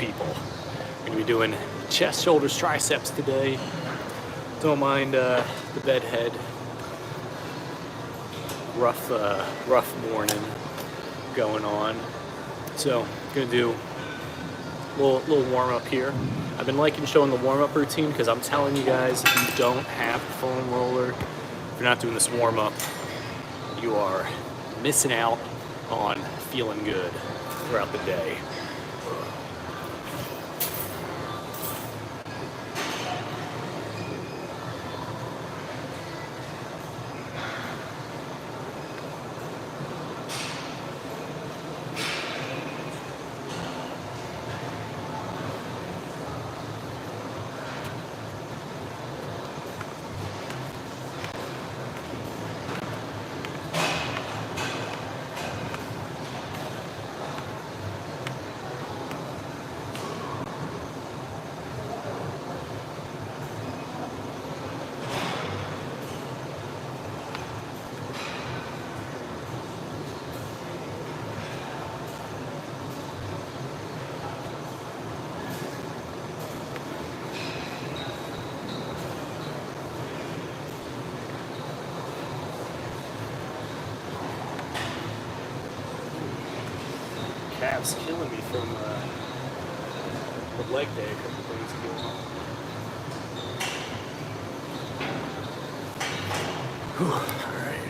people. We're gonna be doing chest, shoulders, triceps today. Don't mind the bed head. Rough morning going on. So gonna do a little warm up here. I've been liking showing the warm up routine because I'm telling you guys, if you don't have the foam roller, if you're not doing this warm up, you are missing out on feeling good throughout the day. Calves killing me from the leg day a couple days ago. Whew, all right.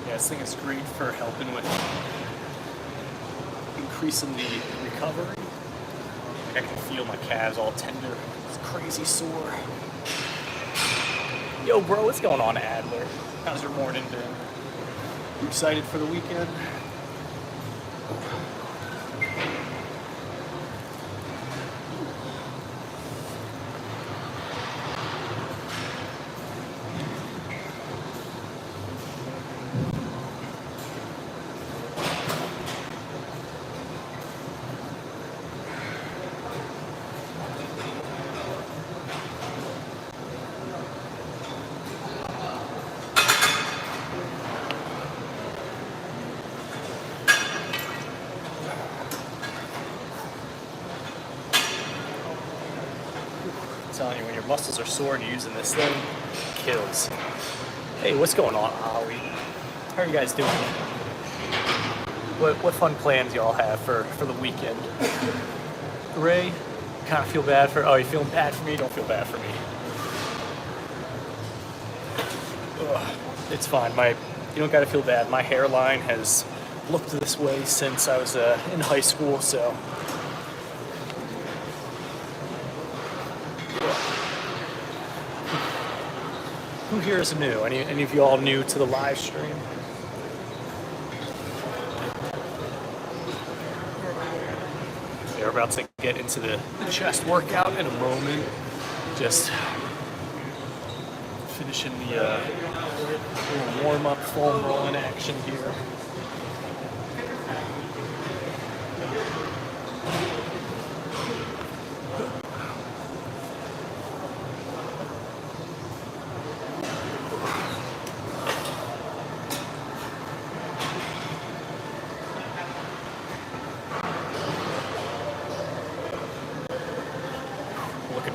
Yeah, this thing is great for helping with increasing the recovery. Like I can feel my calves all tender. It's crazy sore. Yo, bro, what's going on, Adler? How's your morning been? You excited for the weekend? I'm telling you, when your muscles are sore and you're using this thing, it kills. Hey, what's going on, Ollie? How are you guys doing? What fun plans y'all have for the weekend? Ray, kind of feel bad for, oh, you feeling bad for me? Don't feel bad for me. Ugh, it's fine. You don't gotta feel bad. My hairline has looked this way since I was in high school, so. Who here is new? Any of you all new to the live stream? Yeah, we're about to get into the chest workout in a moment. Just finishing the little warm-up foam rolling action here.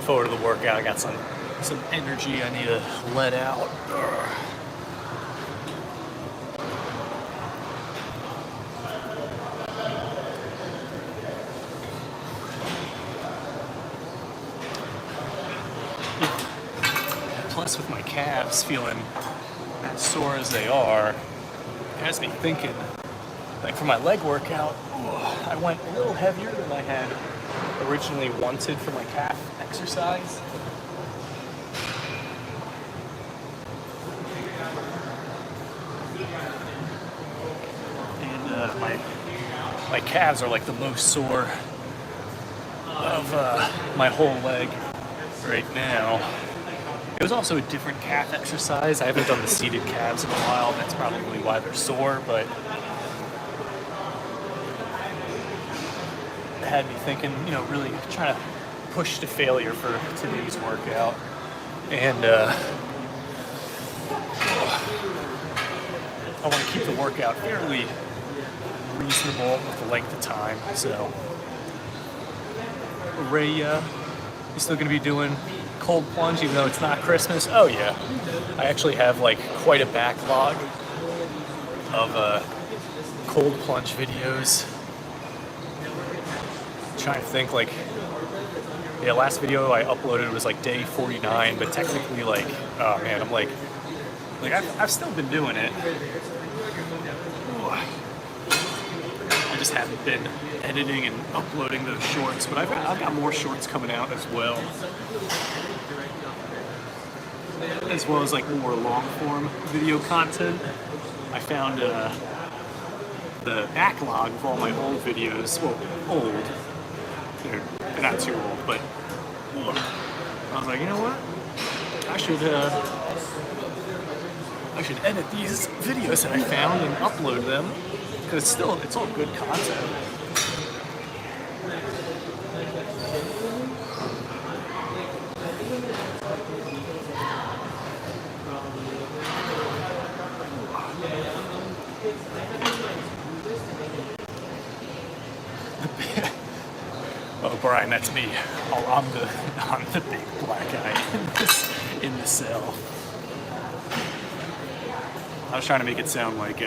Forward to the workout. I got some energy I need to let out. Plus, with my calves feeling as sore as they are, it has me thinking, like for my leg workout, I went a little heavier than I had originally wanted for my calf exercise. And my calves are like the most sore of my whole leg right now. It was also a different calf exercise. I haven't done the seated calves in a while. That's probably why they're sore, but had me thinking, really trying to push to failure for today's workout. And I want to keep the workout fairly reasonable with the length of time. So, Ray, you still going to be doing cold plunge even though it's not Christmas? Oh yeah, I actually have like quite a backlog of cold plunge videos. I'm trying to think, like, last video I uploaded was like day 49, but technically, like, oh man, I'm like I've still been doing it. I just haven't been editing and uploading those shorts, but I've got more shorts coming out as well as like more long form video content. I found the backlog of all my old videos. Well, old. They're not too old, but I was like, you know what? I should edit these videos that I found and upload them, because it's all good content. Oh, Brian, that's me. I'm the big black guy in the cell. I was trying to make it sound like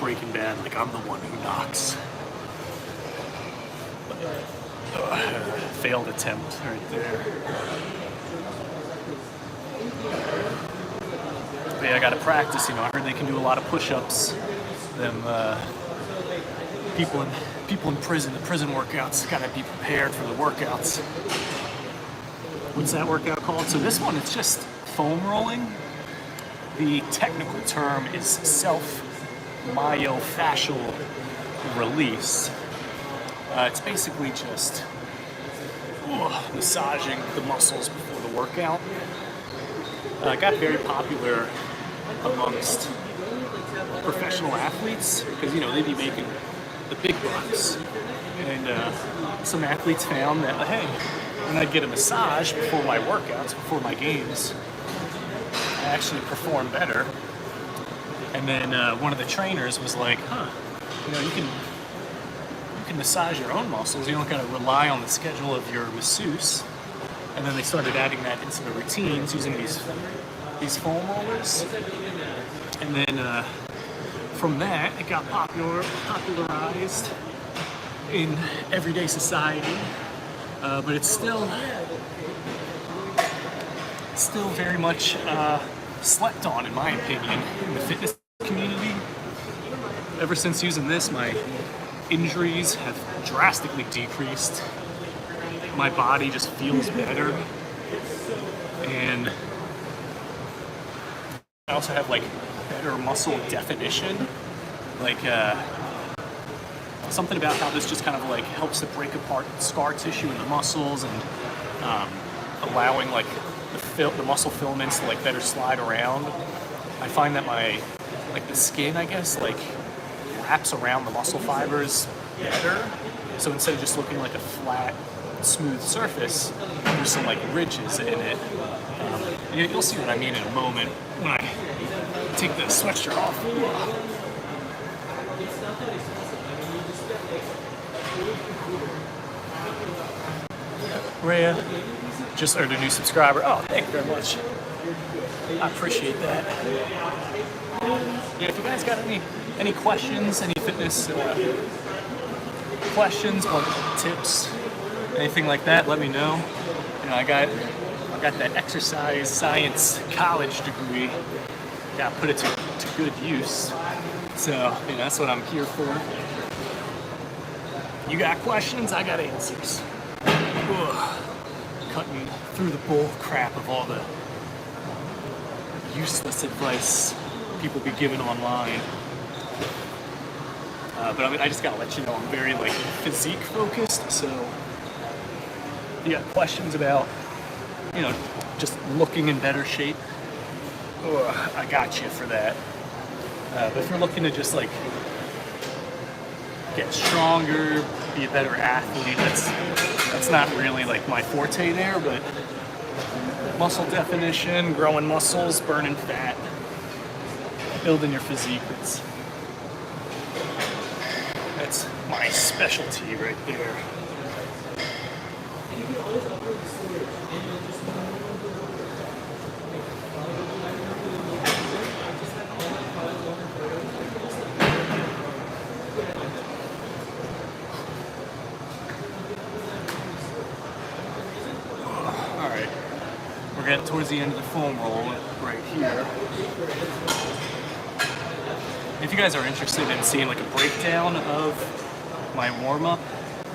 Breaking Bad, like I'm the one who knocks. Failed attempt right there. But yeah, I gotta practice, I heard they can do a lot of push-ups. Them people in prison, the prison workouts, gotta be prepared for the workouts. What's that workout called? So this one, it's just foam rolling. The technical term is self-myofascial release. It's basically just massaging the muscles before the workout. It got very popular amongst professional athletes because, they'd be making the big bucks. And some athletes found that, hey, when I get a massage before my workouts, before my games, I actually perform better. And then one of the trainers was like, you can massage your own muscles. You don't got to rely on the schedule of your masseuse. And then they started adding that into the routines using these foam rollers. And then from that, it got popularized in everyday society. But it's still very much slept on, in my opinion, in the fitness community. Ever since using this, my injuries have drastically decreased. My body just feels better, and I also have like better muscle definition. Like something about how this just kind of like helps to break apart scar tissue in the muscles and allowing like the muscle filaments to like better slide around. I find that the skin, I guess, like wraps around the muscle fibers better. So instead of just looking like a flat, smooth surface, there's some like ridges in it. You'll see what I mean in a moment when I take the sweatshirt off. Rhea just earned a new subscriber. Oh, thank you very much. I appreciate that. Yeah, if you guys got any questions, any fitness questions or tips, anything like that, let me know. I got that exercise science college degree. Got to put it to good use. So, that's what I'm here for. You got questions, I got answers. Ugh. Cutting through the bull crap of all the useless advice people be giving online. But I just gotta let you know I'm very like physique focused. So you got questions about just looking in better shape, I got you for that. But if you're looking to just like get stronger, be a better athlete. That's not really like my forte there, but muscle definition, growing muscles, burning fat, building your physique. That's my specialty right there. Alright, we're getting towards the end of the foam roll right here. If you guys are interested in seeing like a breakdown of my warm-up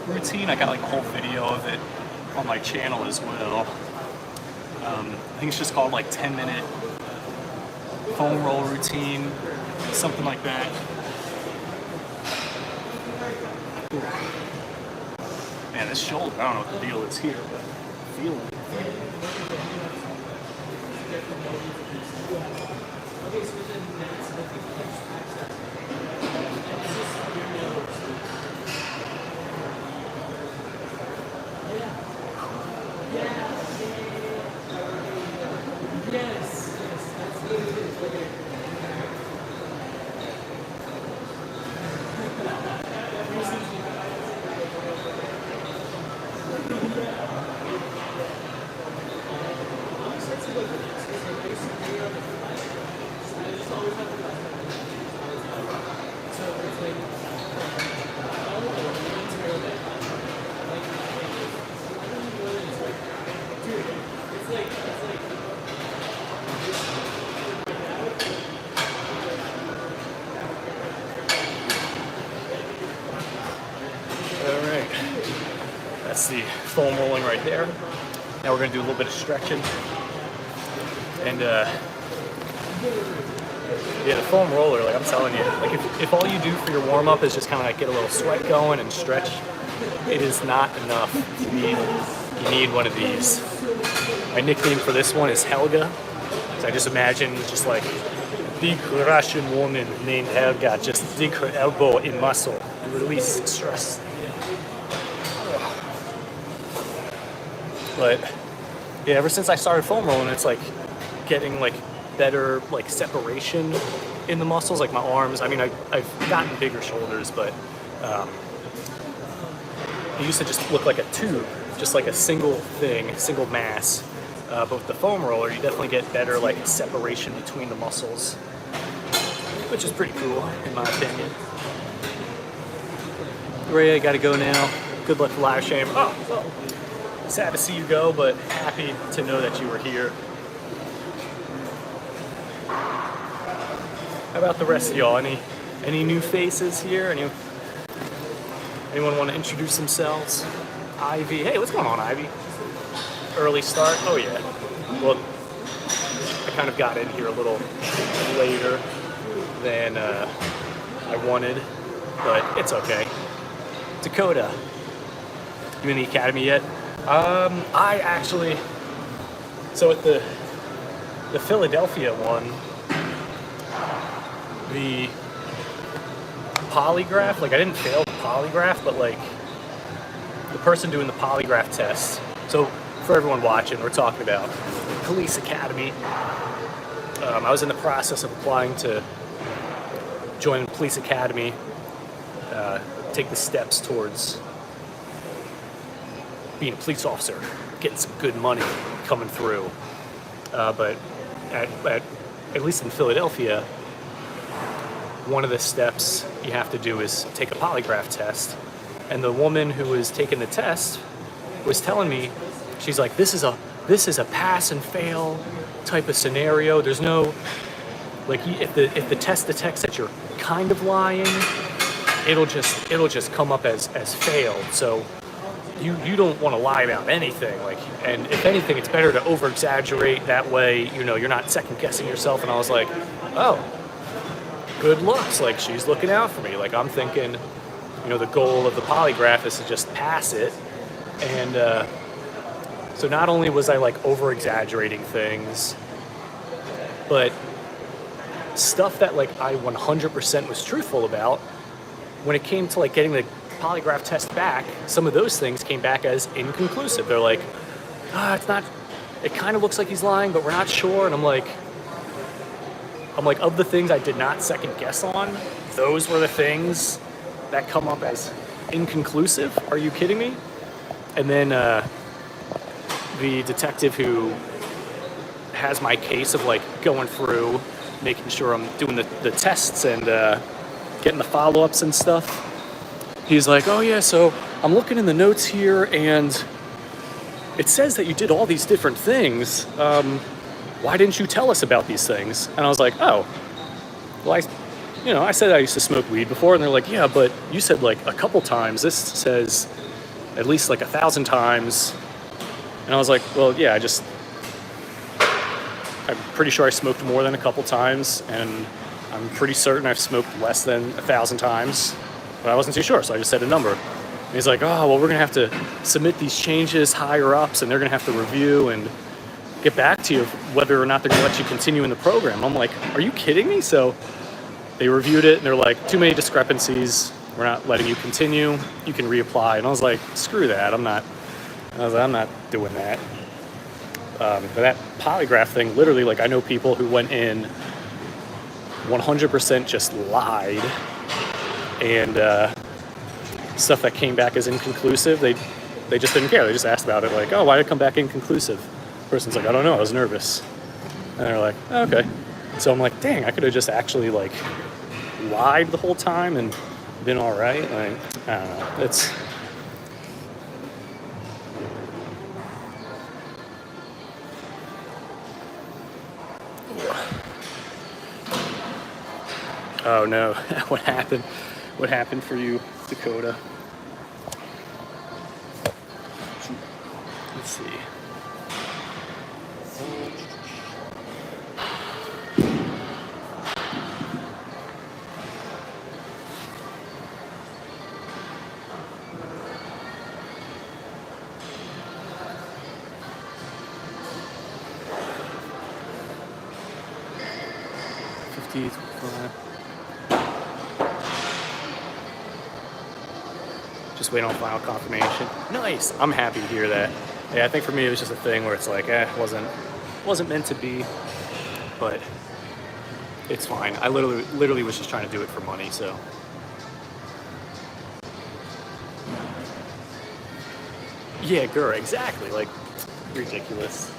routine, I got like a whole video of it on my channel as well. I think it's just called like 10-minute foam roll routine, something like that. Man, this shoulder, I don't know what the deal is here, but I feel it. Alright, that's the foam rolling right there. Now we're going to do a little bit of stretching. And yeah, the foam roller, like I'm telling you, like if all you do for your warm-up is just kind of like get a little sweat going and stretch, it is not enough. You need one of these. My nickname for this one is Helga. So I just imagine just like a big Russian woman named Helga, just dig her elbow in muscle, release stress. But yeah, ever since I started foam rolling, it's like getting like better like separation in the muscles, like my arms. I mean, I've gotten bigger shoulders, but it used to just look like a tube, just like a single thing, single mass. But with the foam roller, you definitely get better like separation between the muscles, which is pretty cool in my opinion. Ray, I gotta go now. Good luck for live stream. Oh, well, sad to see you go, but happy to know that you were here. How about the rest of y'all? Any new faces here? Anyone want to introduce themselves? Ivy. Hey, what's going on, Ivy? Early start? Oh yeah. Well, I kind of got in here a little later than I wanted, but it's okay. Dakota, you in the academy yet? I actually, so at the Philadelphia one, the polygraph, like I didn't fail the polygraph, but like the person doing the polygraph test. So for everyone watching, we're talking about police academy. I was in the process of applying to join police academy, take the steps towards being a police officer, getting some good money coming through. But at least in Philadelphia, one of the steps you have to do is take a polygraph test. And the woman who was taking the test was telling me, she's like, this is a pass and fail type of scenario. There's no, like, if the test detects that you're kind of lying, it'll just come up as failed. So you don't want to lie about anything, like, and if anything, it's better to over exaggerate. That way, you're not second guessing yourself. And I was like, oh, good looks, like she's looking out for me. Like I'm thinking, the goal of the polygraph is to just pass it. And so not only was I like over exaggerating things, but stuff that like I 100% was truthful about, when it came to like getting the polygraph test back, some of those things came back as inconclusive. They're like, it's not, it kind of looks like he's lying, but we're not sure. And I'm like, of the things I did not second guess on, those were the things that come up as inconclusive. Are you kidding me? And then the detective who has my case of like going through, making sure I'm doing the tests and getting the follow-ups and stuff. He's like, oh yeah, so I'm looking in the notes here and it says that you did all these different things. Why didn't you tell us about these things? And I was like, oh, well, I said I used to smoke weed before. And they're like, yeah, but you said like a couple times. This says at least like 1,000 times. And I was like, well, yeah, I'm pretty sure I smoked more than a couple times. And I'm pretty certain I've smoked less than 1,000 times. But I wasn't too sure, so I just said a number. And he's like, oh, well, we're going to have to submit these changes higher ups, and they're going to have to review and get back to you whether or not they're going to let you continue in the program. I'm like, are you kidding me? So they reviewed it, and they're like, too many discrepancies. We're not letting you continue. You can reapply. And I was like, screw that. I'm not doing that. But that polygraph thing, literally, like, I know people who went in 100% just lied, and stuff that came back as inconclusive, they just didn't care. They just asked about it, like, oh, why did it come back inconclusive? The person's like, I don't know, I was nervous. And they're like, oh, okay. So I'm like, dang, I could have just actually like lied the whole time and been all right. Like, I don't know. It's oh no, what happened? What happened for you, Dakota? Let's see. Just waiting on final confirmation. Nice. I'm happy to hear that. Yeah, I think for me it was just a thing where it's like, wasn't meant to be, but it's fine. I literally was just trying to do it for money, so. Yeah, girl, exactly. Like, ridiculous.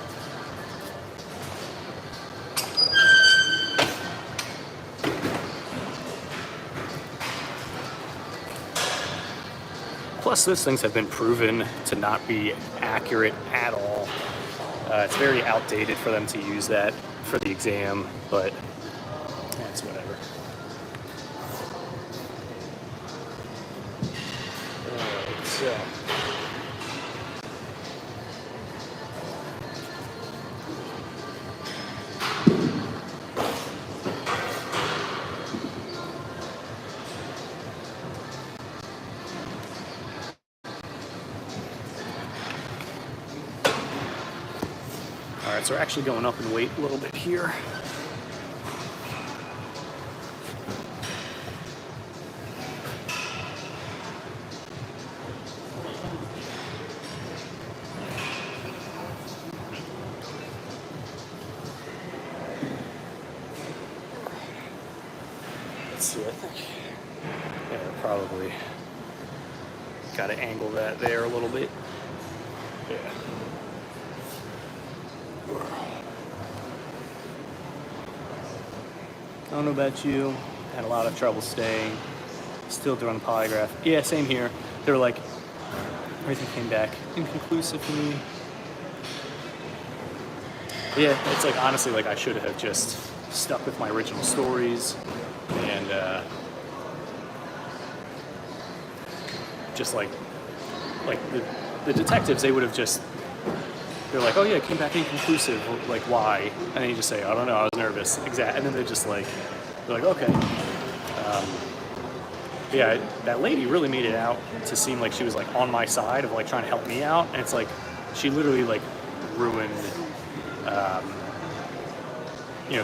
Plus, those things have been proven to not be accurate at all. It's very outdated for them to use that for the exam, but it's whatever. Alright, so. Alright, so we're actually going up in weight a little bit here. Let's see, I think, yeah, probably got to angle that there a little bit. Yeah. I don't know about you, had a lot of trouble staying, still doing the polygraph. Yeah, same here. They were like, everything came back inconclusive for me. Yeah, it's like, honestly, like I should have just stuck with my original stories and just like the detectives, they would have just, they're like, oh yeah, it came back inconclusive. Like, why? And then you just say, I don't know, I was nervous. Exact. And then they're just like, they're like, okay. Yeah, that lady really made it out to seem like she was like on my side of like trying to help me out. And it's like, she literally like ruined,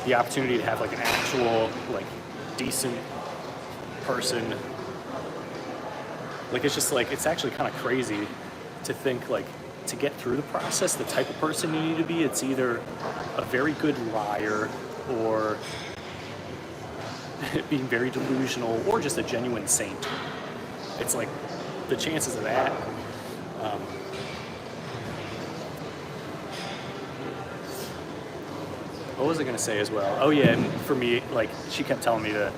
the opportunity to have like an actual like decent person Like, it's just like, it's actually kind of crazy to think, like, to get through the process, the type of person you need to be, it's either a very good liar or being very delusional or just a genuine saint. It's like the chances of that. What was I gonna say as well? Oh yeah, and for me, like, she kept telling me to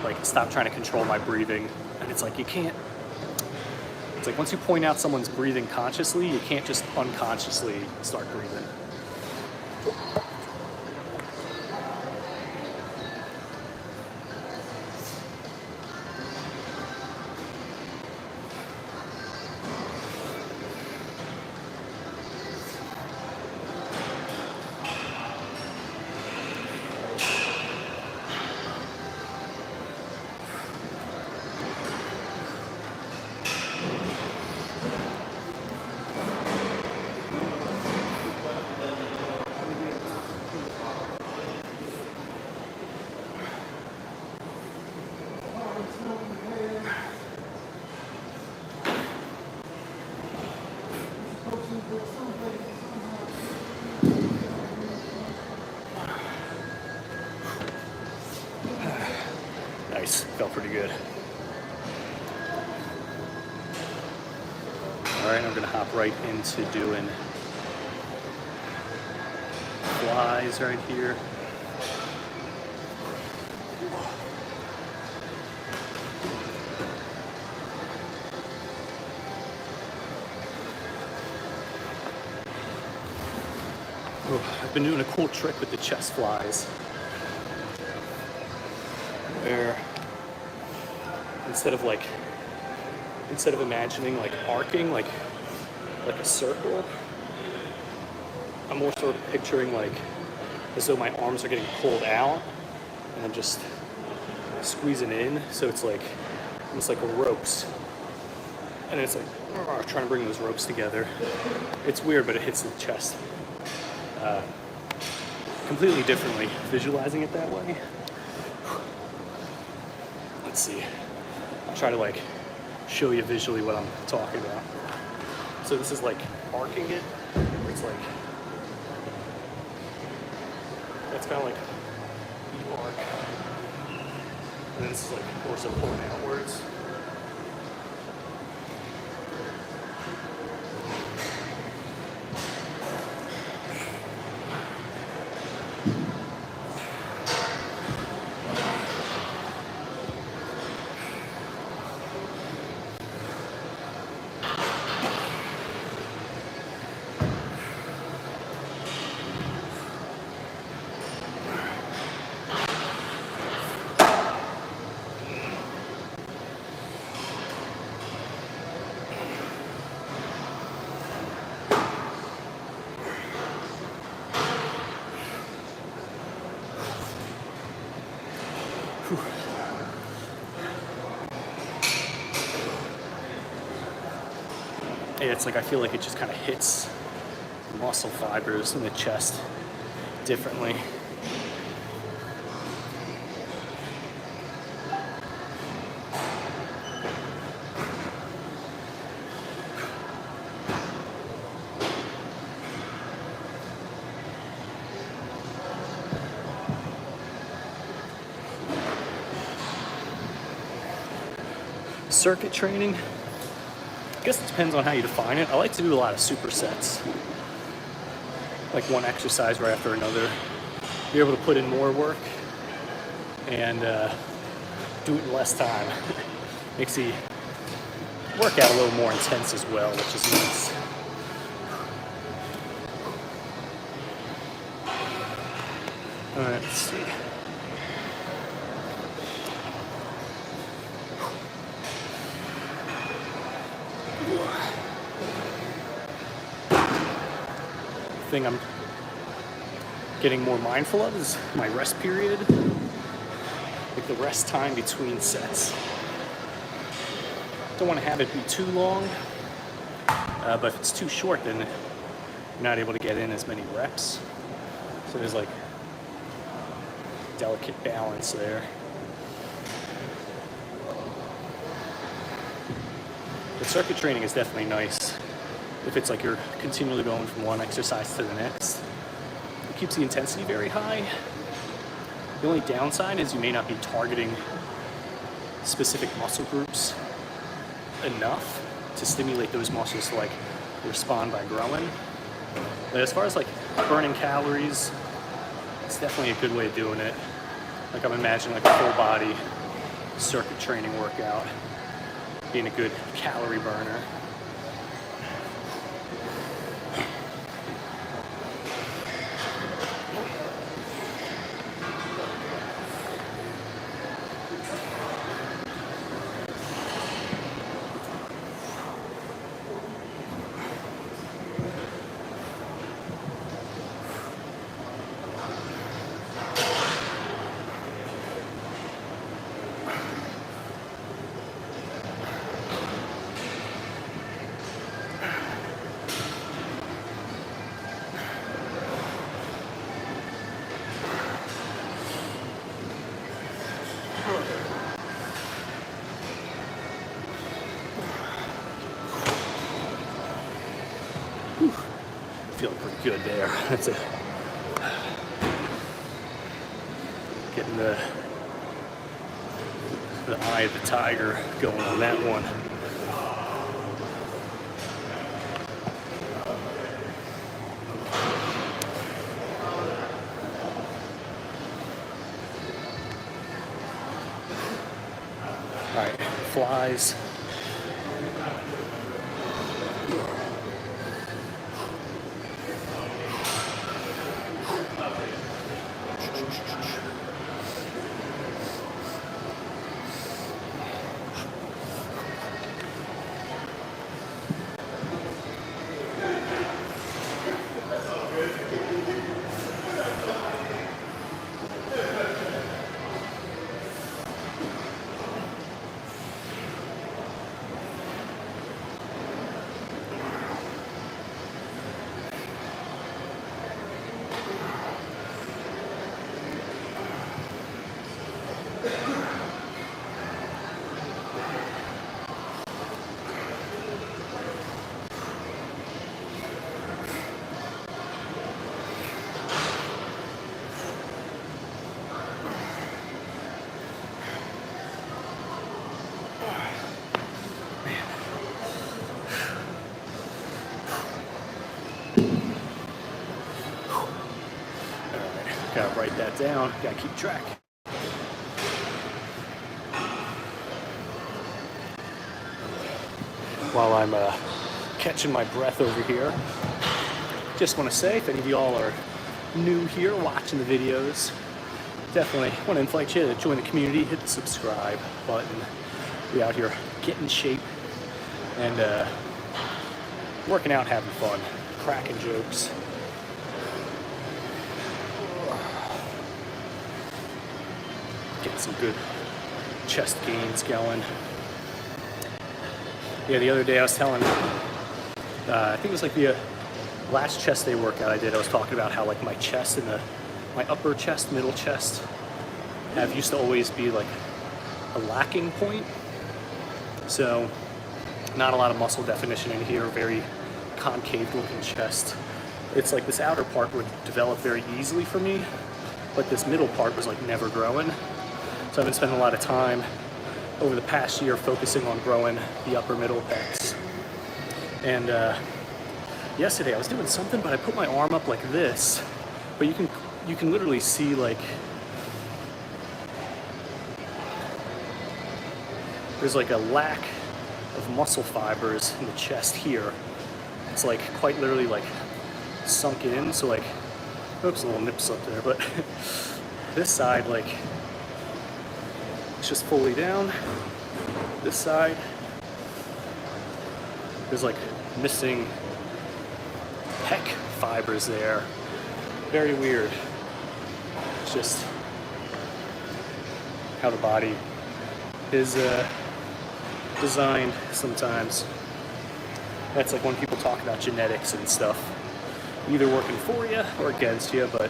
like stop trying to control my breathing, and it's like you can't. It's like once you point out someone's breathing consciously, you can't just unconsciously start breathing. Nice, felt pretty good. All right, I'm gonna hop right into doing flies right here. I've been doing a cool trick with the chest flies where instead of imagining like arcing like a circle, I'm more sort of picturing like as though my arms are getting pulled out and then just squeezing in, so it's like almost like ropes, and it's like trying to bring those ropes together. It's weird, but it hits the chest completely differently, visualizing it that way. Let's see. I'll try to like show you visually what I'm talking about. So this is like arcing it, where it's like, that's kind of like the arc. And then this is like more so pulling outwards. Yeah, it's like I feel like it just kind of hits muscle fibers in the chest differently. Circuit training, I guess it depends on how you define it. I like to do a lot of supersets, like one exercise right after another. You're able to put in more work and do it in less time. Makes the workout a little more intense as well, which is nice. All right, let's see. Thing I'm getting more mindful of is my rest period, like the rest time between sets. Don't want to have it be too long, but if it's too short, then you're not able to get in as many reps. So there's like delicate balance there. But circuit training is definitely nice if it's like you're continually going from one exercise to the next. It keeps the intensity very high. The only downside is you may not be targeting specific muscle groups enough to stimulate those muscles to like respond by growing. But as far as like burning calories, it's definitely a good way of doing it. Like I'm imagining like a full body circuit training workout being a good calorie burner. Feeling pretty good there. That's it. Getting the eye of the tiger going on that one. All right, flies. Gotta write that down, gotta keep track. While I'm catching my breath over here, just want to say, if any of y'all are new here watching the videos, definitely want to invite you to join the community, hit the subscribe button. We out here getting in shape and working out, having fun, cracking jokes. Getting some good chest gains going. Yeah, the other day I was telling, I think it was like the last chest day workout I did, I was talking about how like my chest and my upper chest, middle chest used to always be like a lacking point. So not a lot of muscle definition in here, very concave looking chest. It's like this outer part would develop very easily for me, but this middle part was like never growing. So I've been spending a lot of time over the past year focusing on growing the upper middle pecs. And yesterday I was doing something, but I put my arm up like this, but you can literally see like there's like a lack of muscle fibers in the chest here. It's like quite literally like sunk in. So like, oops, a little nip slip there, but this side, like, it's just fully down. This side, there's like missing pec fibers there. Very weird. It's just how the body is designed sometimes. That's like when people talk about genetics and stuff, either working for you or against you, but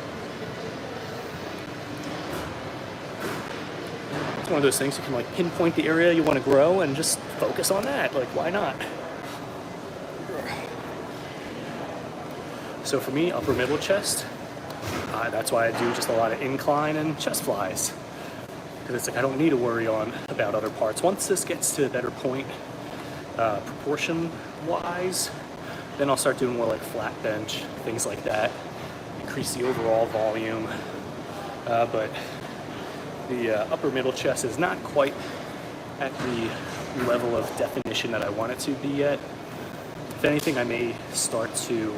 one of those things you can like pinpoint the area you want to grow and just focus on that. Like, why not? So for me, upper middle chest, that's why I do just a lot of incline and chest flies. Because it's like I don't need to worry about other parts. Once this gets to a better point, proportion-wise, then I'll start doing more like flat bench, things like that. Increase the overall volume. But the upper middle chest is not quite at the level of definition that I want it to be yet. If anything, I may start to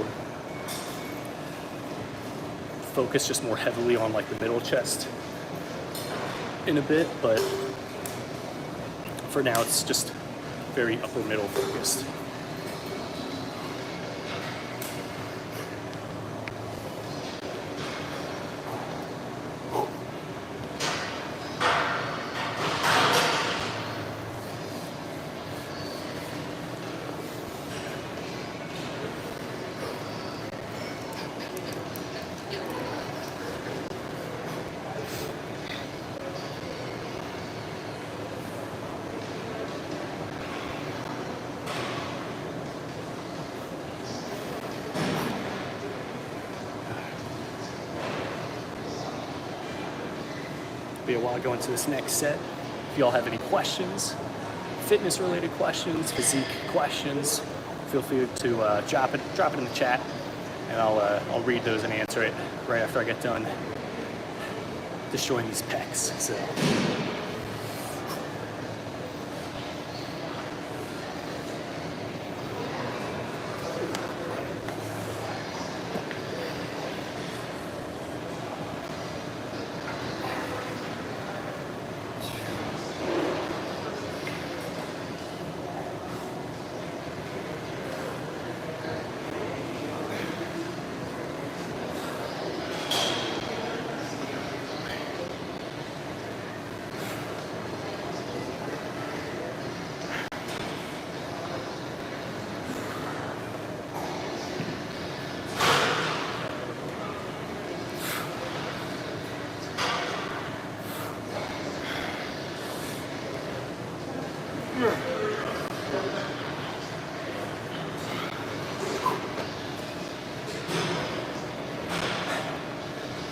focus just more heavily on like the middle chest in a bit, but for now it's just very upper middle focused. Be a while going to this next set. If y'all have any questions, fitness related questions, physique questions, feel free to drop it in the chat, and I'll read those and answer it right after I get done destroying these pecs. So.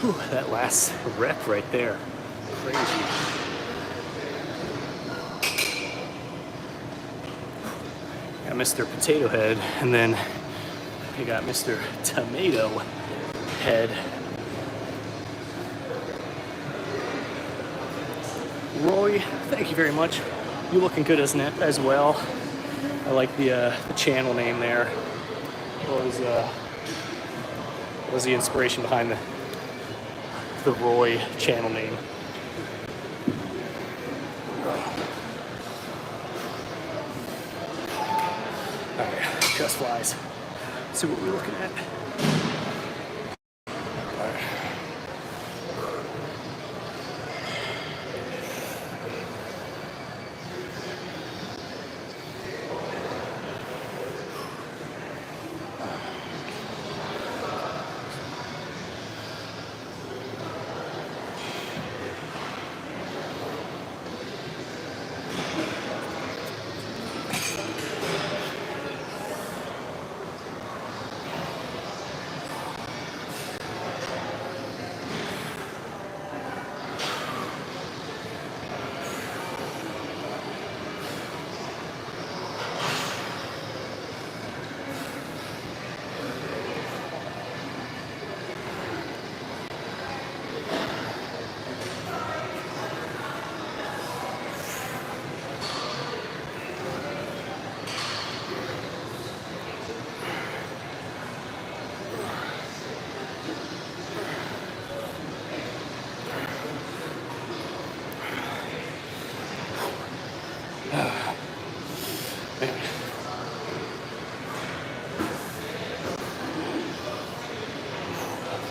Whew, that last rep right there, crazy. Got Mr. Potato Head, and then you got Mr. Tomato Head. Roy, thank you very much. You looking good as well. I like the channel name there. What was the inspiration behind the Roy channel name? Alright, chest flies. So what we're looking at.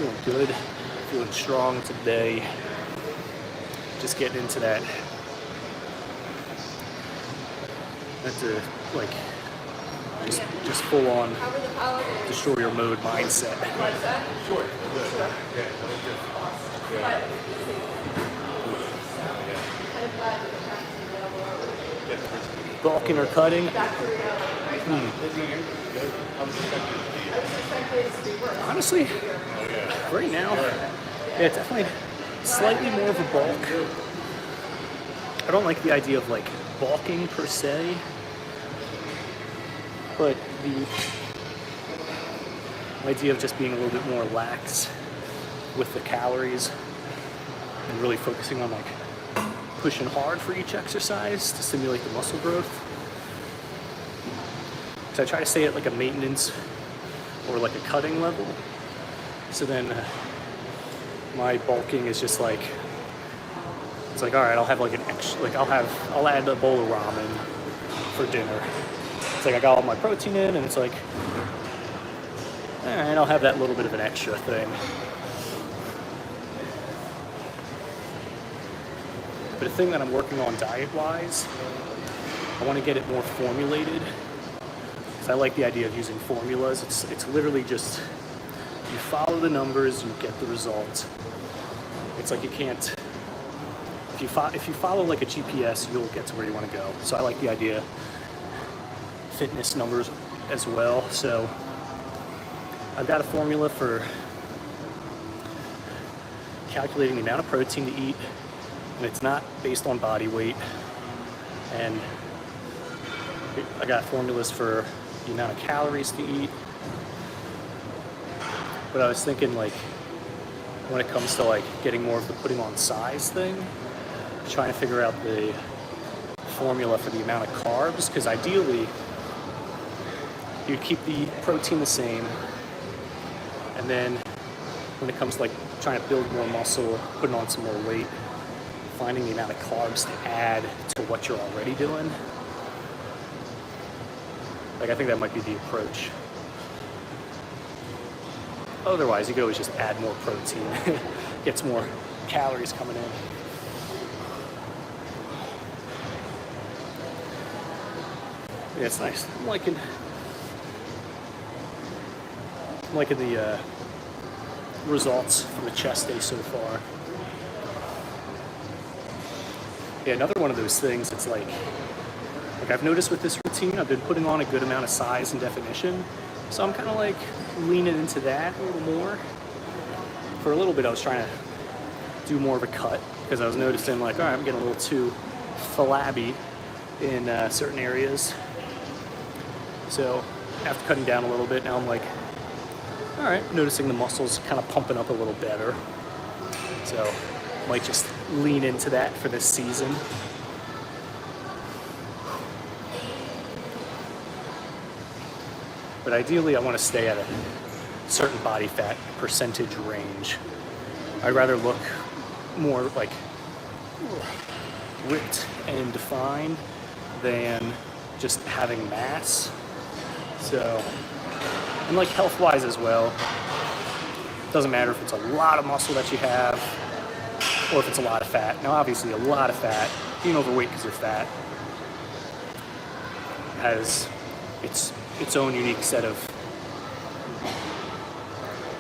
Feeling good, feeling strong today. Just getting into that. That's a like just full on destroyer mode mindset. Bulking or cutting? Honestly, right now, yeah, it's definitely slightly more of a bulk. I don't like the idea of like bulking per se, but the idea of just being a little bit more lax with the calories and really focusing on like pushing hard for each exercise to stimulate the muscle growth. So I try to stay at like a maintenance or like a cutting level. So then my bulking is just like, it's like, all right, I'll have like an extra, like I'll add a bowl of ramen for dinner. It's like I got all my protein in, and it's like, all right, I'll have that little bit of an extra thing. But the thing that I'm working on diet-wise, I want to get it more formulated. Because I like the idea of using formulas. It's literally just, you follow the numbers, you get the results. It's like you can't, if you follow like a GPS, you'll get to where you want to go. So I like the idea, fitness numbers as well. So I've got a formula for calculating the amount of protein to eat, and it's not based on body weight. And I got formulas for the amount of calories to eat. But I was thinking, like, when it comes to like getting more of the putting on size thing, trying to figure out the formula for the amount of carbs, because ideally you'd keep the protein the same, and then when it comes to like trying to build more muscle, putting on some more weight, finding the amount of carbs to add to what you're already doing. Like, I think that might be the approach. Otherwise, you could always just add more protein. Gets more calories coming in. Yeah, it's nice. I'm liking the results from the chest day so far. Yeah, another one of those things, it's like I've noticed with this routine, I've been putting on a good amount of size and definition. So I'm kind of like leaning into that a little more. For a little bit, I was trying to do more of a cut because I was noticing like, all right, I'm getting a little too flabby in certain areas. So after cutting down a little bit, now I'm like, all right, noticing the muscles kind of pumping up a little better. So might just lean into that for this season. But ideally, I want to stay at a certain body fat percentage range. I'd rather look more like ripped and defined than just having mass. So, and like health-wise as well, doesn't matter if it's a lot of muscle that you have or if it's a lot of fat. Now, obviously, a lot of fat, being overweight because you're fat, has its own unique set of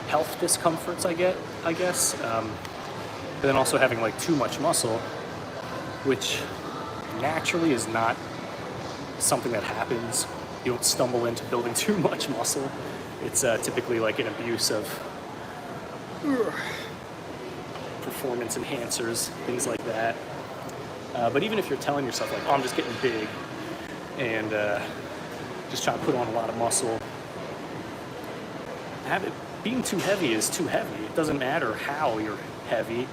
health discomforts, I guess. But then also having like too much muscle, which naturally is not something that happens. You don't stumble into building too much muscle. It's typically like an abuse of performance enhancers, things like that. But even if you're telling yourself like, oh, I'm just getting big and just trying to put on a lot of muscle, being too heavy is too heavy. It doesn't matter how you're heavy.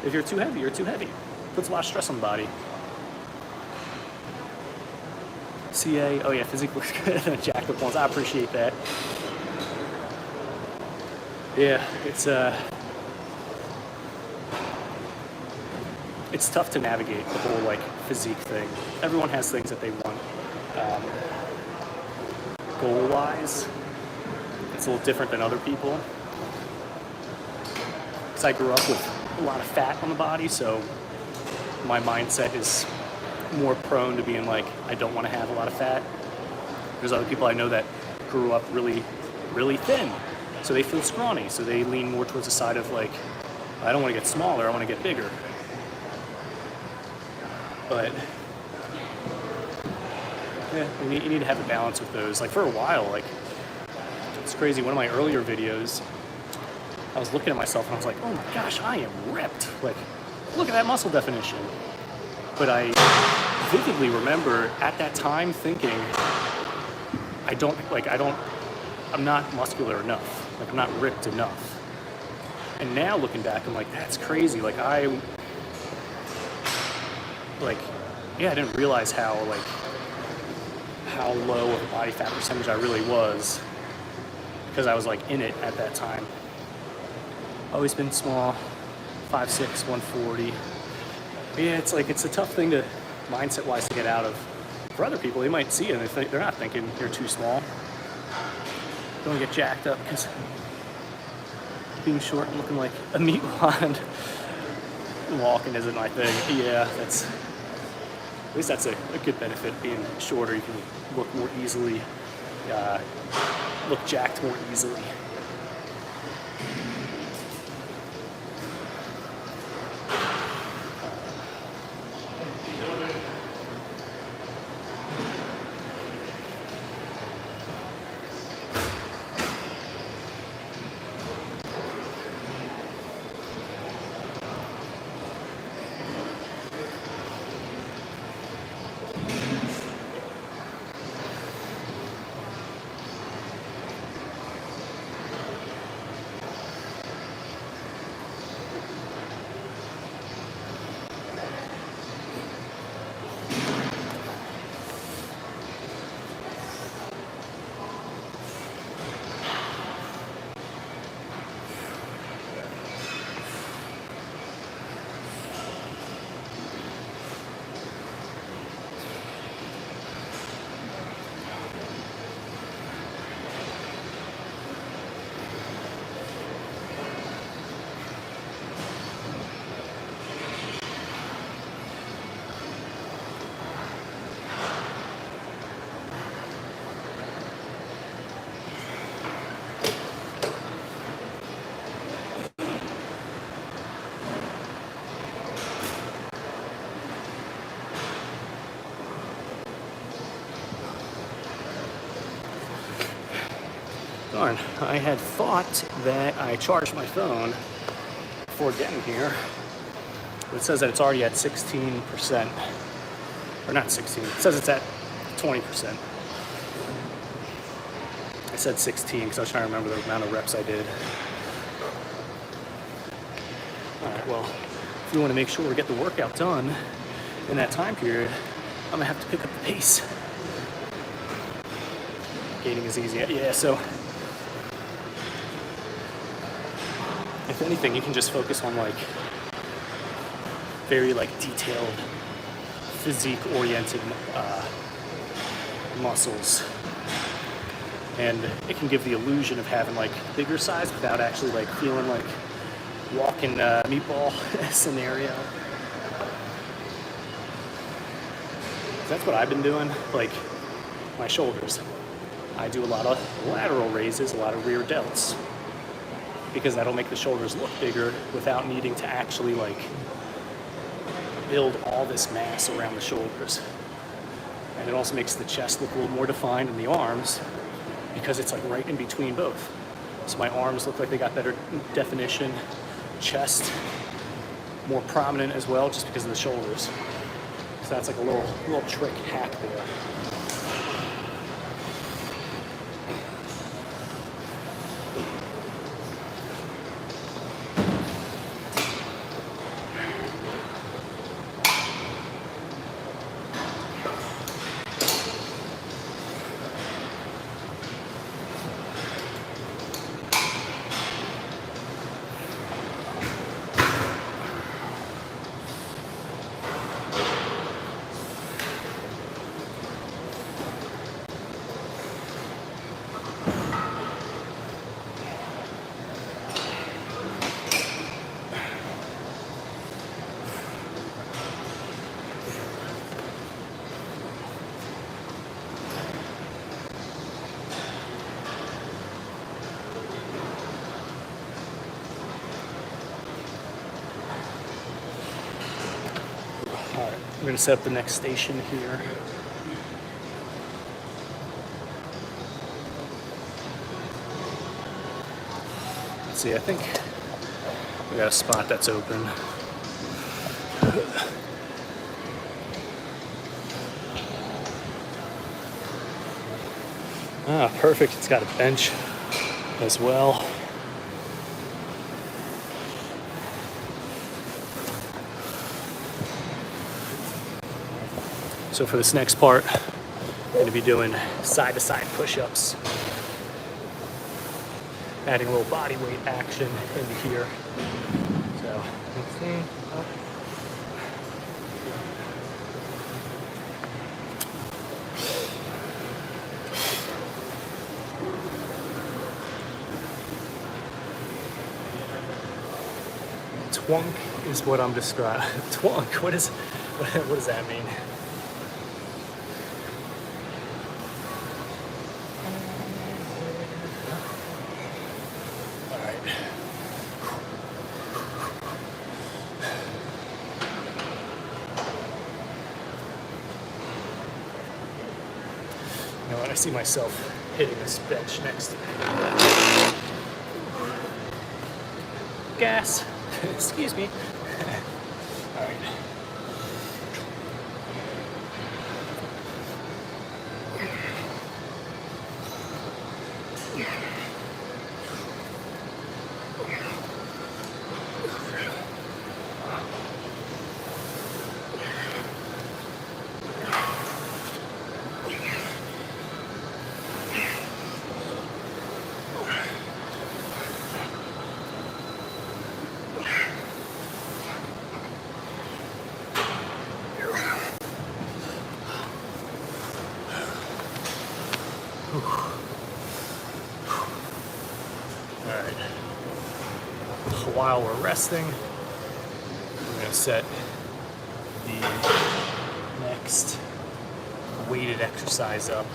If you're too heavy, you're too heavy. It puts a lot of stress on the body. CA, oh yeah, physique looks good. Jacked up ones, I appreciate that. Yeah, it's tough to navigate the whole like physique thing. Everyone has things that they want. Goal-wise, it's a little different than other people. Because I grew up with a lot of fat on the body, so my mindset is more prone to being like, I don't want to have a lot of fat. There's other people I know that grew up really, really thin, so they feel scrawny, so they lean more towards the side of like, I don't want to get smaller, I want to get bigger. But yeah, you need to have a balance with those. Like for a while, like it's crazy. One of my earlier videos, I was looking at myself and I was like, oh my gosh, I am ripped. Like, look at that muscle definition. But I vividly remember at that time thinking, I'm not muscular enough. Like, I'm not ripped enough. And now looking back, I'm like, that's crazy. Like, I didn't realize how low of a body fat percentage I really was, because I was like in it at that time. Always been small, 5'6", 140. But yeah, it's a tough thing to, mindset-wise, to get out of. For other people, they might see it and they're not thinking you're too small. Don't get jacked up because being short and looking like a meat wad walking isn't my thing. Yeah, at least that's a good benefit. Being shorter, you can look more easily, look jacked more easily. Darn, I had thought that I charged my phone before getting here. It says that it's already at 16%. Or not 16, it says it's at 20%. I said 16 because I was trying to remember the amount of reps I did. Alright, well, if you want to make sure we get the workout done in that time period, I'm going to have to pick up the pace. Gating is easy. Yeah, so if anything, you can just focus on very detailed physique-oriented muscles, and it can give the illusion of having bigger size without actually feeling like walking meatball scenario. That's what I've been doing. My shoulders, I do a lot of lateral raises, a lot of rear delts, because that'll make the shoulders look bigger without needing to actually build all this mass around the shoulders. And it also makes the chest look a little more defined in the arms, because it's right in between both. So my arms look like they got better definition, chest more prominent as well, just because of the shoulders. So that's a little trick hack there. We're gonna set up the next station here. Let's see, I think we got a spot that's open. Ah, perfect. It's got a bench as well. So for this next part, I'm going to be doing side-to-side push-ups. Adding a little body weight action into here. So, let's see. Oh. Twunk is what I'm describing. Twunk, what does that mean? All right. You know what? I see myself hitting this bench next to me. Gas. Excuse me. All right. While we're resting, we're going to set the next weighted exercise up.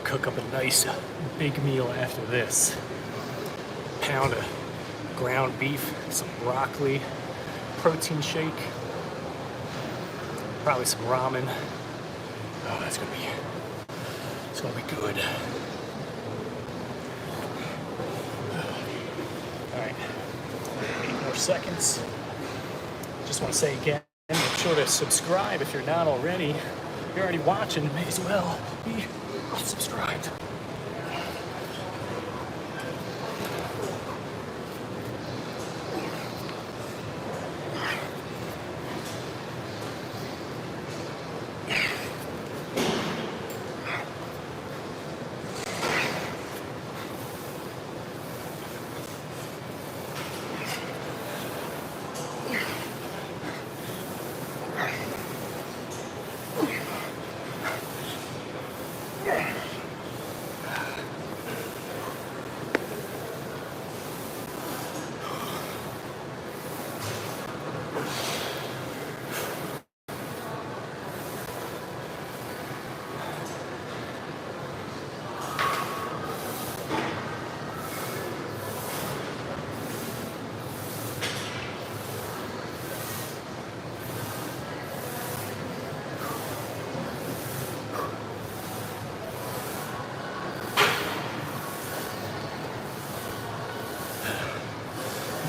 Cook up a nice big meal after this. Pound of ground beef, some broccoli, protein shake, probably some ramen. Oh, it's gonna be good. All right, 8 more seconds. Just want to say again, make sure to subscribe if you're not already. If you're already watching, may as well be subscribed.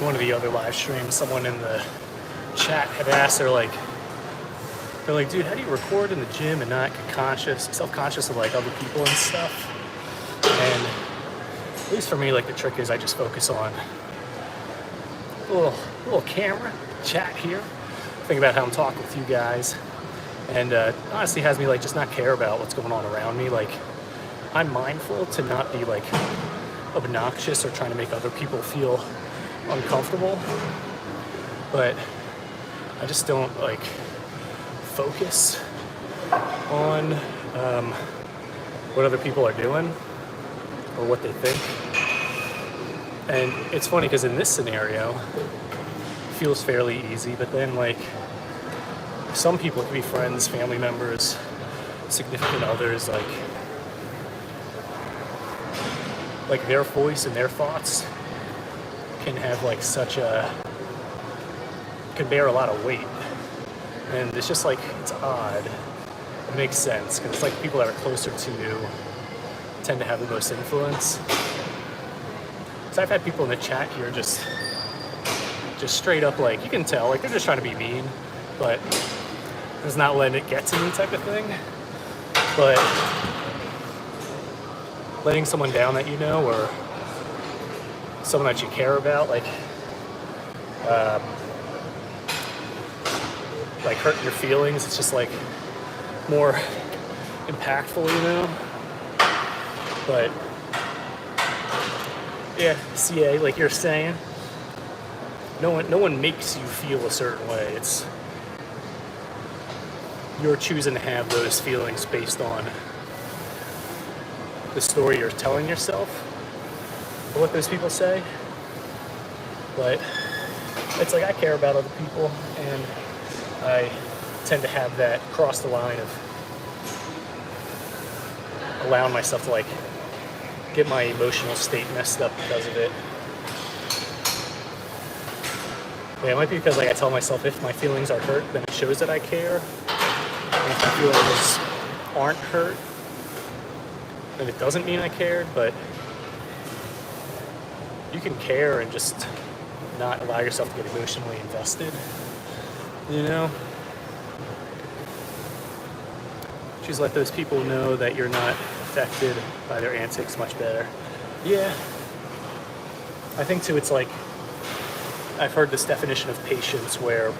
One of the other live streams, someone in the chat had asked, they're like, dude, how do you record in the gym and not get self-conscious of like other people and stuff? And at least for me, like the trick is I just focus on a little camera chat here, think about how I'm talking with you guys, and honestly has me like just not care about what's going on around me. Like, I'm mindful to not be like obnoxious or trying to make other people feel uncomfortable, but I just don't like focus on what other people are doing or what they think. And it's funny because in this scenario, it feels fairly easy, but then like some people can be friends, family members, significant others, like their voice and their thoughts can have like can bear a lot of weight. And it's just like, it's odd. It makes sense, because it's like people that are closer to you tend to have the most influence. So I've had people in the chat here just straight up, like, you can tell, like, they're just trying to be mean, but it's not letting it get to me type of thing. But letting someone down that you know, or someone that you care about, like hurting your feelings, it's just like more impactful, you know? But yeah, CA, like you're saying, no one makes you feel a certain way. It's you're choosing to have those feelings based on the story you're telling yourself, or what those people say. But it's like I care about other people, and I tend to have that cross the line of allowing myself to like get my emotional state messed up because of it. Yeah, it might be because like I tell myself if my feelings are hurt, then it shows that I care. And if my feelings aren't hurt, then it doesn't mean I cared. But you can care and just not allow yourself to get emotionally invested, you know? Just let those people know that you're not affected by their antics much better. Yeah. I think too, it's like, I've heard this definition of patience where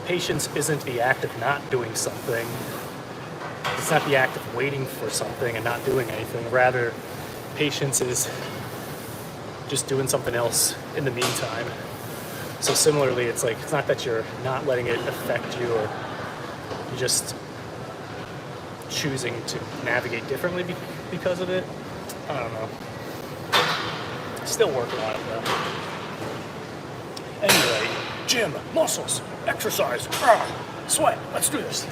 patience isn't the act of not doing something. It's not the act of waiting for something and not doing anything. Rather, patience is just doing something else in the meantime. So similarly, it's like, it's not that you're not letting it affect you, or you're just choosing to navigate differently because of it. I don't know. Still working on it though. Anyway, gym, muscles, exercise, sweat, let's do this.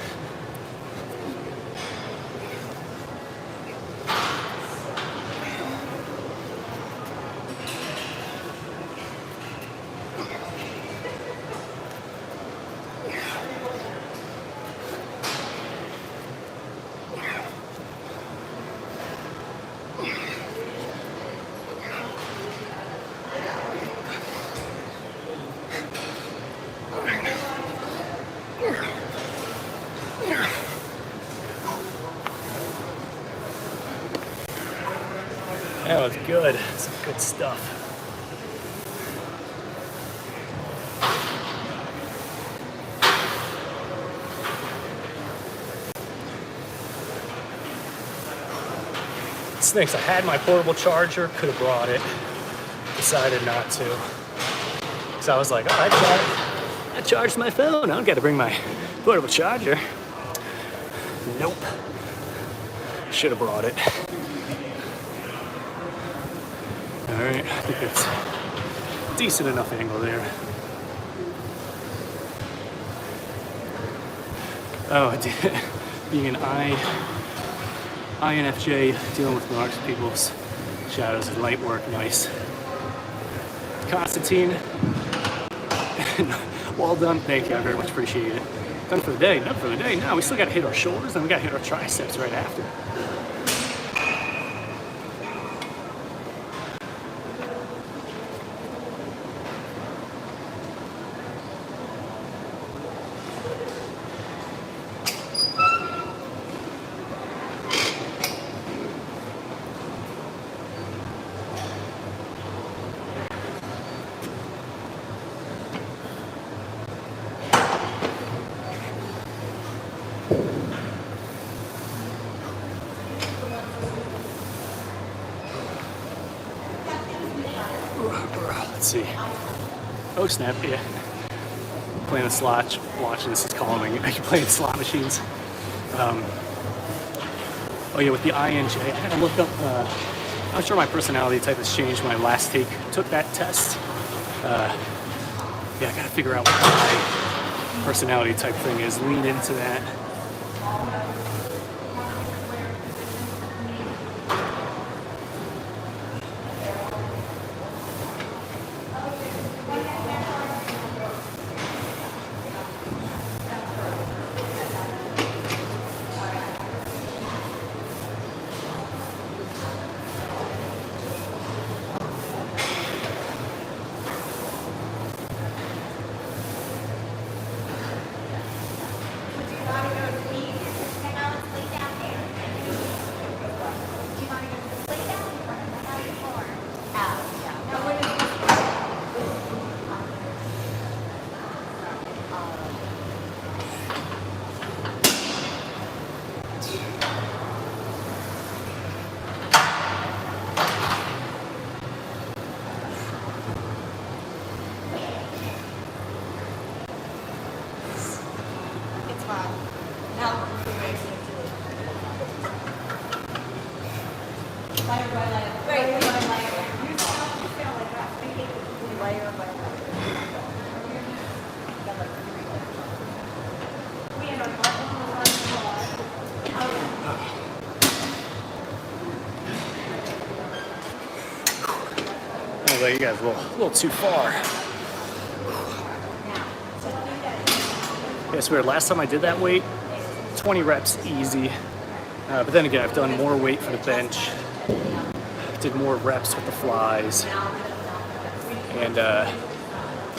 That was good. Some good stuff. Snakes, I had my portable charger, could have brought it. Decided not to. Because I was like, oh, I charged my phone. I don't got to bring my portable charger. Nope. Should have brought it. Alright, I think that's decent enough angle there. Oh, being an INFJ, dealing with marks, people's shadows and light work, nice. Constantine, well done, thank you, I very much appreciate it. Done for the day, done for the day. No, we still gotta hit our shoulders, and we gotta hit our triceps right after. Let's see. Oh snap! Yeah. Playing the slot. Watching this is calming. You're playing slot machines. Oh yeah, with the INJ, I had to look up. I'm sure my personality type has changed when I last took that test. Yeah, I gotta figure out what my personality type thing is. Lean into that. Oh, you guys a little too far. Yeah, it's weird. Last time I did that weight, 20 reps easy. But then again, I've done more weight for the bench. Did more reps with the flies. And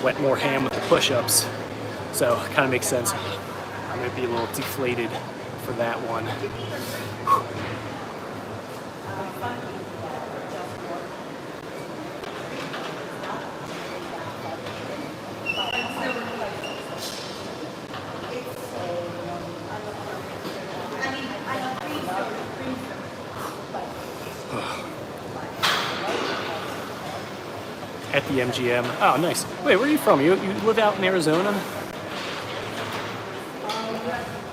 went more ham with the push-ups. So it kind of makes sense. I'm going to be a little deflated for that one. At the MGM. Oh, nice. Wait, where are you from? You live out in Arizona?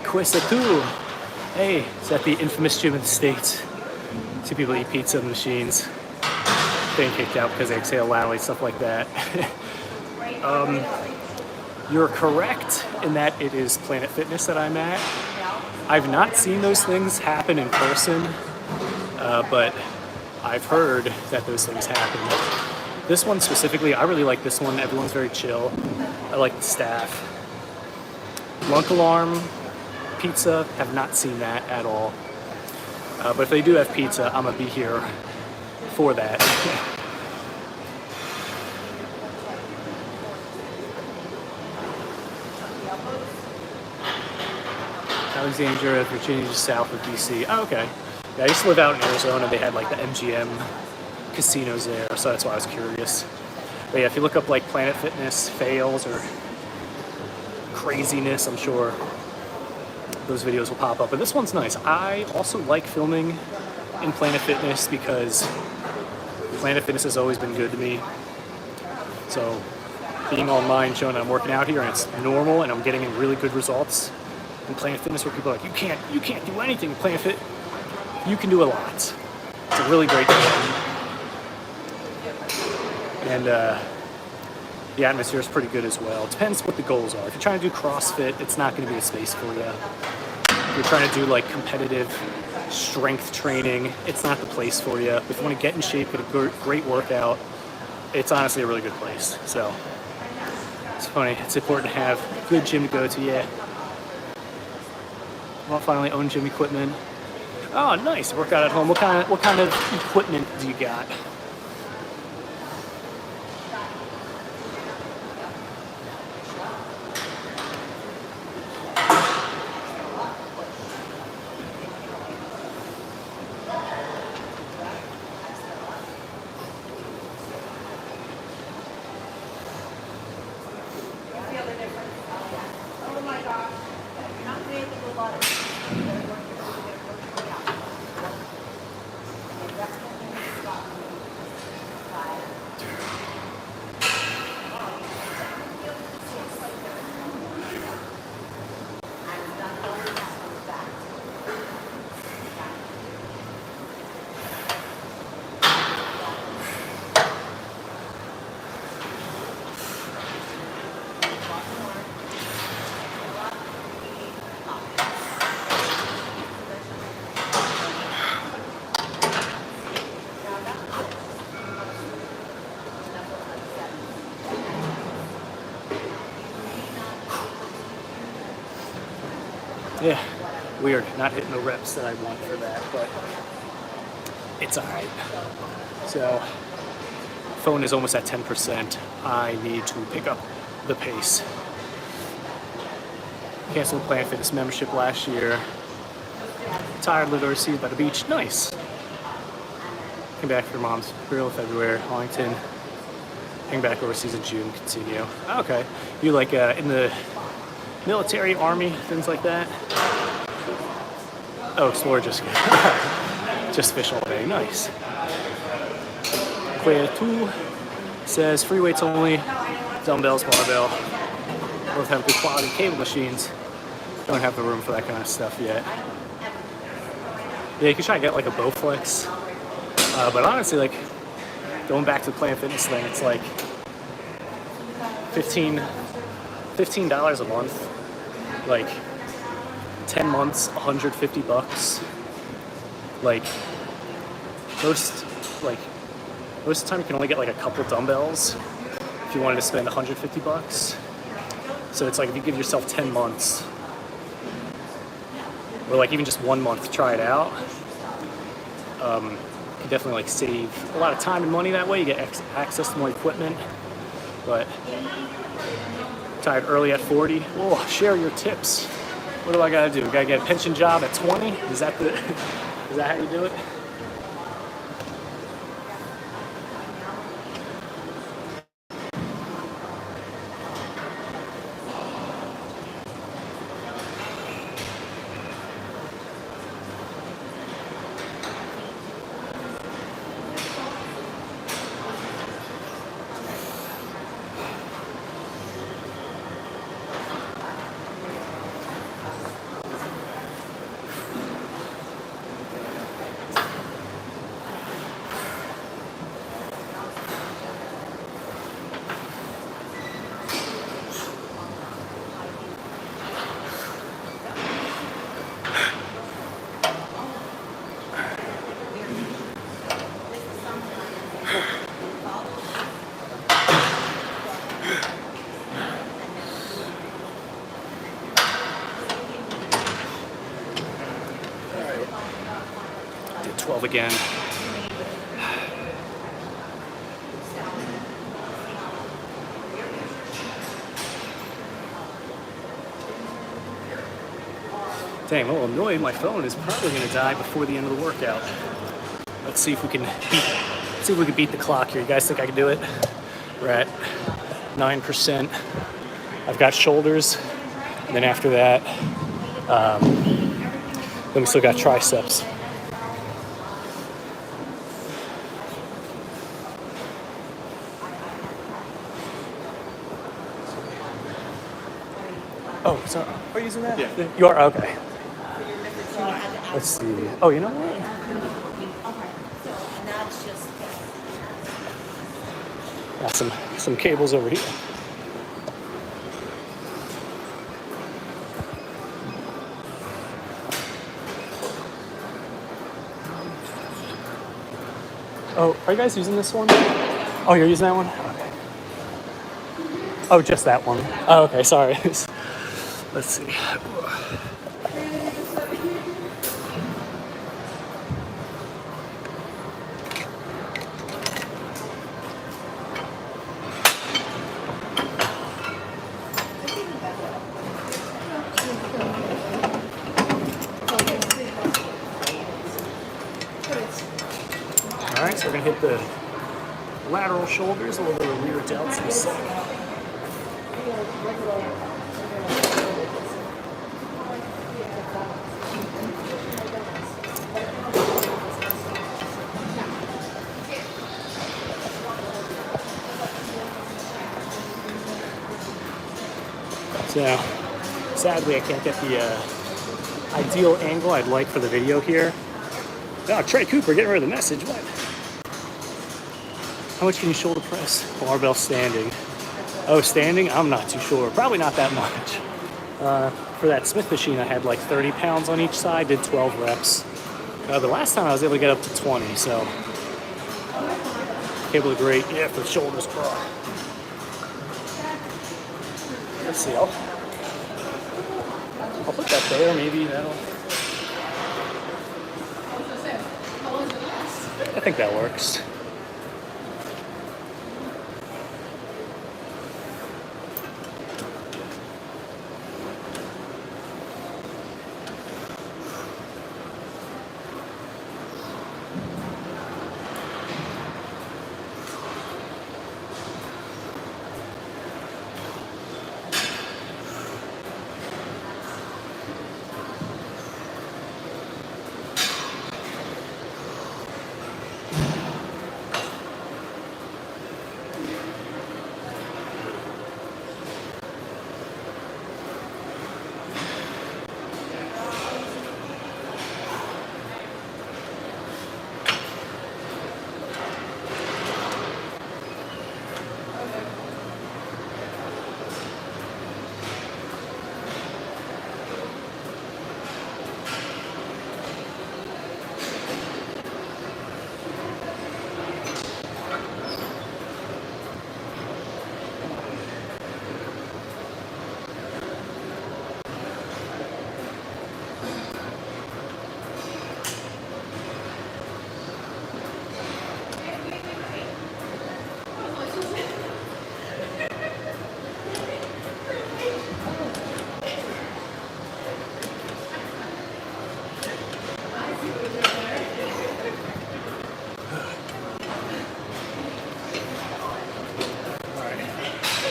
Quisatu. Hey, it's at the infamous gym in the States. See people eat pizza in the machines. Being kicked out because they exhale loudly, stuff like that. You're correct in that it is Planet Fitness that I'm at. I've not seen those things happen in person, but I've heard that those things happen. This one specifically, I really like this one. Everyone's very chill. I like the staff. Lunk alarm, pizza, have not seen that at all. But if they do have pizza, I'm gonna be here for that. Alexandria, Virginia, just south of DC. Oh, okay. Yeah, I used to live out in Arizona. They had like the MGM casinos there, so that's why I was curious. But yeah, if you look up like Planet Fitness fails or craziness, I'm sure those videos will pop up. But this one's nice. I also like filming in Planet Fitness because Planet Fitness has always been good to me. So being online, showing that I'm working out here and it's normal and I'm getting in really good results in Planet Fitness, where people are like, you can't do anything in Planet Fit. You can do a lot. It's a really great thing. And the atmosphere is pretty good as well. It depends what the goals are. If you're trying to do CrossFit, it's not going to be a space for you. If you're trying to do like competitive strength training, it's not the place for you. If you want to get in shape, get a great workout, it's honestly a really good place. So it's funny. It's important to have a good gym to go to. Yeah. Well, finally own gym equipment. Oh, nice. Workout at home. What kind of equipment do you got? Yeah, weird, not hitting the reps that I want for that, but it's all right. So, phone is almost at 10%. I need to pick up the pace. Canceled Planet Fitness membership last year. Retired, lived overseas by the beach. Nice. Came back for mom's burial in February. Arlington. Came back overseas in June. Continue. Okay. You like in the military, army, things like that? Oh, explore just just fish all day. Nice. Clear 2 says free weights only, dumbbells, barbell. Both have good quality cable machines. Don't have the room for that kind of stuff yet. Yeah, you could try to get like a Bowflex. But honestly, like going back to the Planet Fitness thing, it's like $15 a month. Like 10 months, $150. Like most of the time you can only get like a couple dumbbells if you wanted to spend $150. So it's like if you give yourself 10 months, or like even just 1 month, try it out. You can definitely like save a lot of time and money that way. You get access to more equipment. But retired early at 40. Oh, share your tips. What do I gotta do? Gotta get a pension job at 20? Is that how you do it? Did 12 again. Dang, I'm a little annoyed. My phone is probably going to die before the end of the workout. Let's see if we can beat the clock here. You guys think I can do it? We're at 9%. I've got shoulders, and then after that, then we still got triceps. Oh, so are you using that? Yeah. You are? Okay. Let's see. Oh, you know what? Got some cables over here. Oh, are you guys using this one? Oh, you're using that one? Okay. Oh, just that one. Oh, okay, sorry. Let's see. Alright, so we're going to hit the lateral shoulders, a little bit of rear delts in a second. So, sadly I can't get the ideal angle I'd like for the video here. Oh, Trey Cooper getting rid of the message. What? How much can you shoulder press? Barbell standing. Oh, standing? I'm not too sure. Probably not that much. For that Smith machine, I had like 30 pounds on each side, did 12 reps. The last time I was able to get up to 20, so cable is great. Yeah, for shoulders, bro. Let's see. I'll put that there, maybe that'll... I think that works.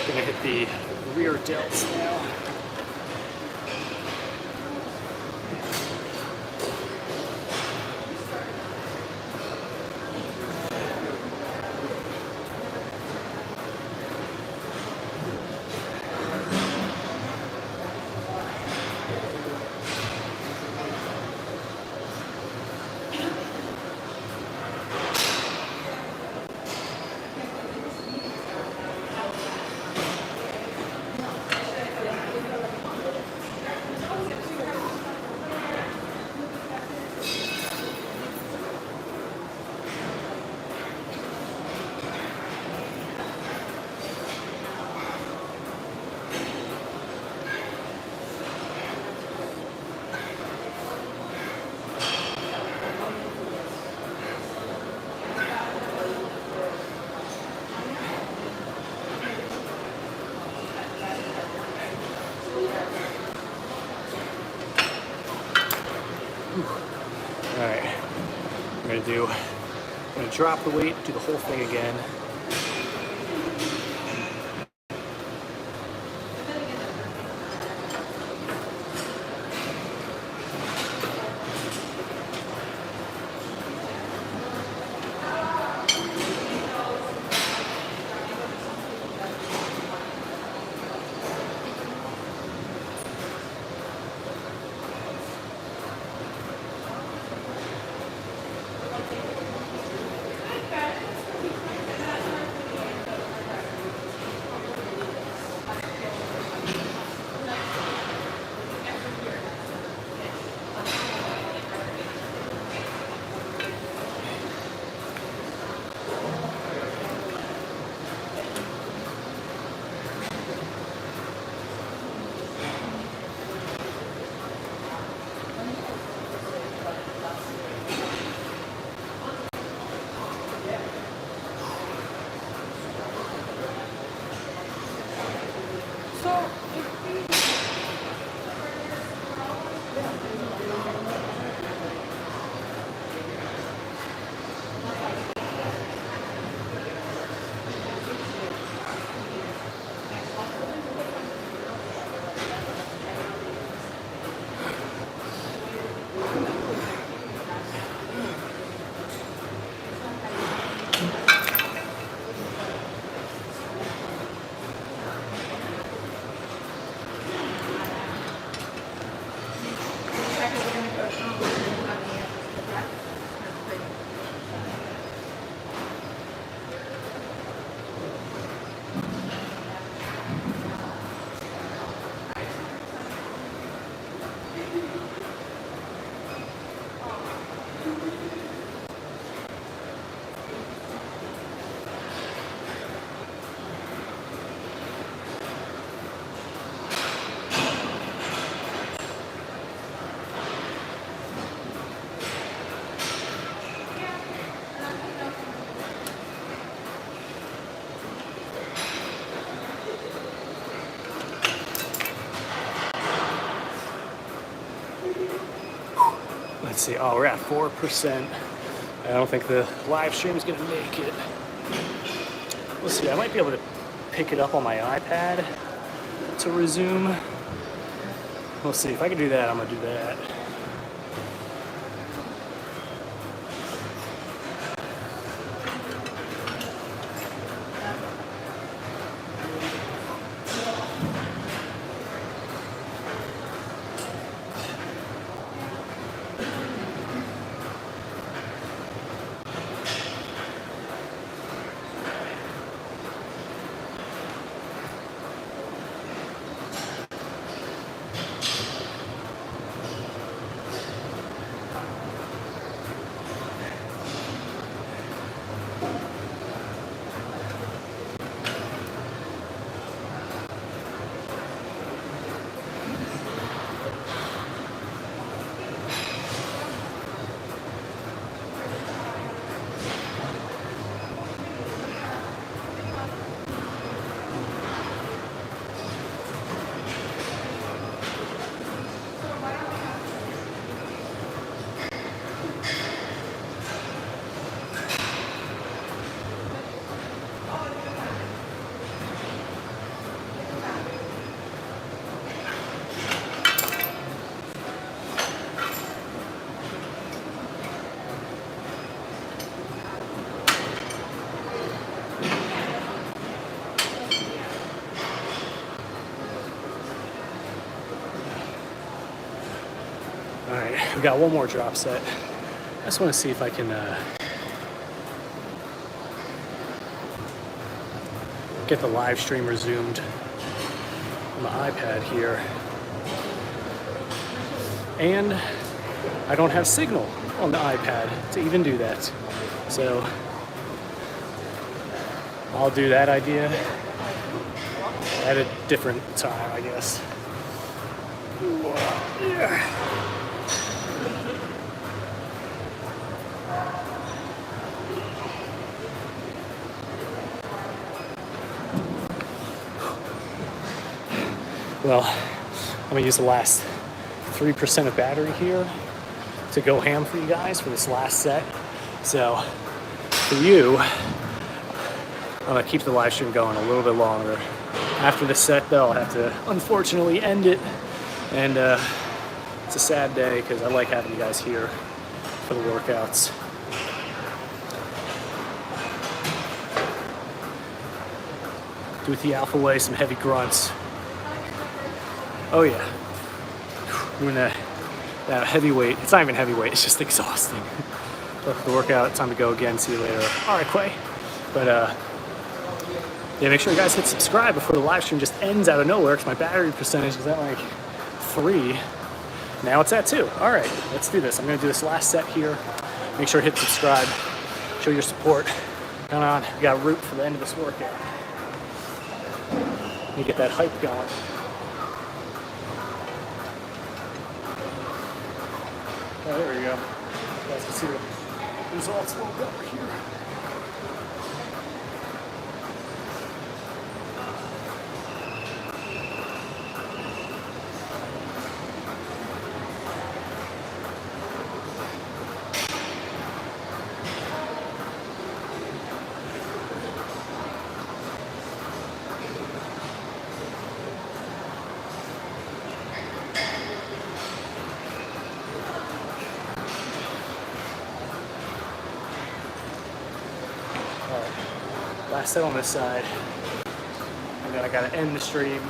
Gonna hit the rear delts now. Alright, I'm gonna drop the weight, do the whole thing again. see. Oh, we're at 4%. I don't think the live stream is going to make it. Let's see. I might be able to pick it up on my iPad to resume. We'll see. If I can do that, I'm going to do that. All right, we got one more drop set. I just want to see if I can get the live stream resumed on the iPad here. And I don't have signal on the iPad to even do that. So I'll do that idea at a different time, I guess. Yeah. Well, I'm gonna use the last 3% of battery here to go ham for you guys for this last set. So for you, I'm gonna keep the live stream going a little bit longer. After the set though, I'll have to unfortunately end it. And it's a sad day because I like having you guys here for the workouts. Do it the alpha way, some heavy grunts. Oh yeah, doing that heavyweight. It's not even heavyweight, it's just exhausting. Left the workout, time to go again, see you later. All right, Quay. But yeah, make sure you guys hit subscribe before the live stream just ends out of nowhere because my battery percentage is at like 3. Now it's at 2. All right, let's do this. I'm gonna do this last set here. Make sure to hit subscribe, show your support. Come on, we got root for the end of this workout. Let me get that hype going. Oh, there we go. You guys can see the results a little better here. Last set on this side, and then I gotta end the stream.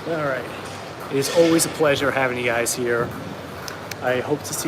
All right. It is always a pleasure having you guys here. I hope to see